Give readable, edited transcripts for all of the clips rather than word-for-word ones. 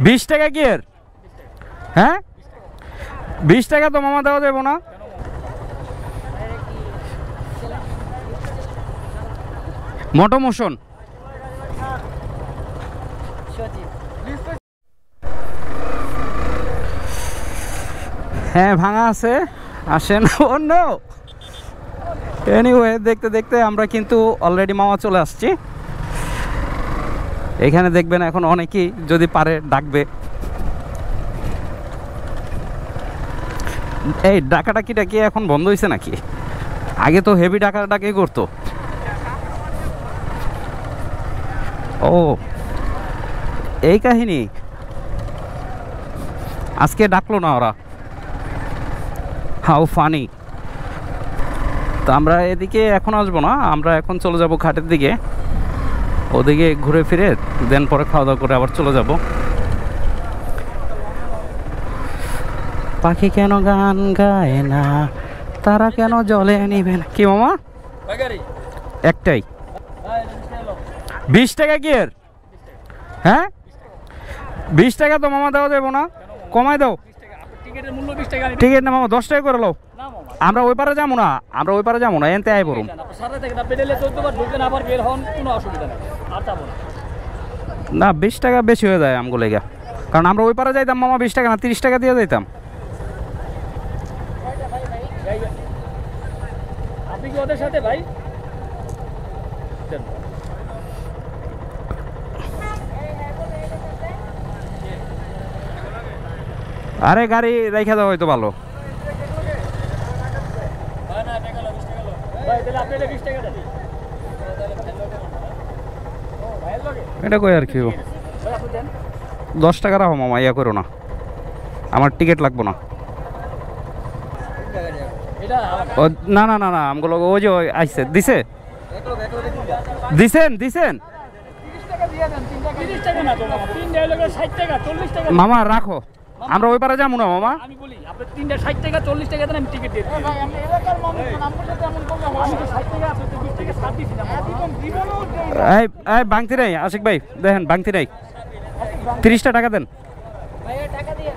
20 টাকা কি এর? হ্যাঁ 20 টাকা তো মামা দেওয়া যাবে না। মোটো মোশন হ্যাঁ ভাঙা আছে, আসেন। অন্য এনিওয়ে দেখতে দেখতে আমরা কিন্তু অলরেডি মামা চলে আসছি। এখানে দেখবেন এখন অনেকেই যদি পারে ডাকবে। এই ডাকাডাকিটা কি এখন বন্ধ হয়েছে নাকি? আগে তো হেভি ডাকাডাকি করতো। ও এই কাহিনী, আজকে ডাকলো না ওরা, হাউ ফানি। তো আমরা এদিকে এখন আসবো না, আমরা এখন চলে যাব ঘাটের দিকে, ওদিকে ঘুরে ফিরে দেন পরে খাওয়া দাওয়া করে আবার চলে যাব। পাখি কেন গান গায় না, তারা কেন জলে নিবে না। কি মামা? একটাই 20 টাকা কি এর? হ্যাঁ 20 টাকা তো মামা দেওয়া যাবে না, কমাই দাও। টিকিট না মামা 10 টাকা করে লো। আমরা ওই পারে যাবো না, আমরা ওই পারে যাবো না, এনতে আই বরুম না। 20 টাকা বেশি হয়ে যায় আমগুলো লেগা, কারণ আমরা ওই পারে যাইতাম মামা 20 টাকা না 30 টাকা দিয়ে যাইতাম। আপনি কি ওদের সাথে ভাই? আরে গাড়ি রেখে দেওয়া হয়তো ভালো। এটা কই আর কি 10 টাকা রাখো মামা, ইয়া করো না, আমার টিকিট লাগবো না। না না না না আমগুলো ওই যে আইসে দিছে, দিছেন দিছেন মামা রাখো, আমরা ওই পারে যাবো না মামা। আমি বলি আপনি 3টা 60 টাকা 40 টাকা দেন, আমি টিকিট দিয়ে দিই। ভাই আমি এলাকার মানুষ, আমার সাথে এমন করলে আমি তো 60 টাকা আপনি 20 টাকা ছাড় দিছি না, একদম জীবনও দেই না। এই বাংতি নাই আশিক ভাই, দেখেন বাংতি নাই, 30টা টাকা দেন। ভাই টাকা দিয়ে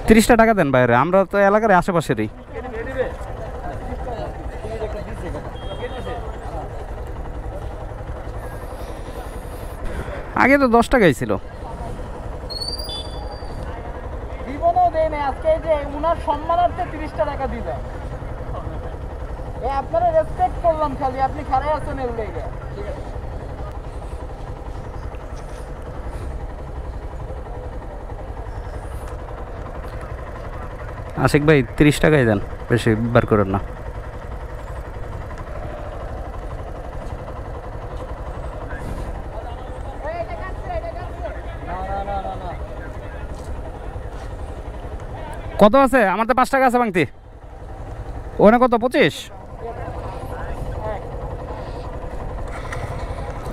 30টা টাকা দেন বাইরে, আমরা তো এলাকার আশেপাশেরই। আগে তো 10 টাকাই ছিল। জীবনও দেই না, আজকে এই যে উনার সম্মানার্থে 30টা টাকা দিলাম। এই আপনারা রেসপেক্ট করলাম, খালি আপনি খারাপ আছেন এর লেগে। ঠিক আছে আশিক ভাই 30 টাকাই দেন, বেশি বার করেন না। কত আছে? আমার তো 5 টাকা আছে বাংতি। ওখানে কত? 25।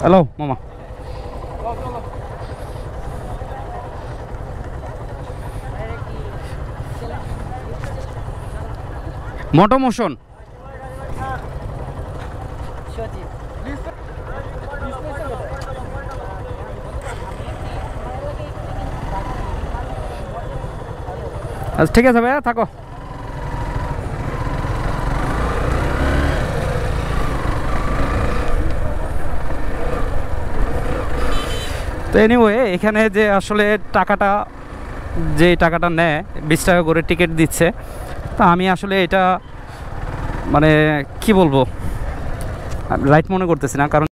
হ্যালো মামা, মোটো মোশন আচ্ছা ঠিক আছে ভাইয়া, থাকো। তো এনিওয়ে এখানে যে আসলে টাকাটা, যে টাকাটা নেয় 20 টাকা করে টিকিট দিচ্ছে, তা আমি আসলে এটা মানে কি বলবো রাইট মনে করতেছি না, কারণ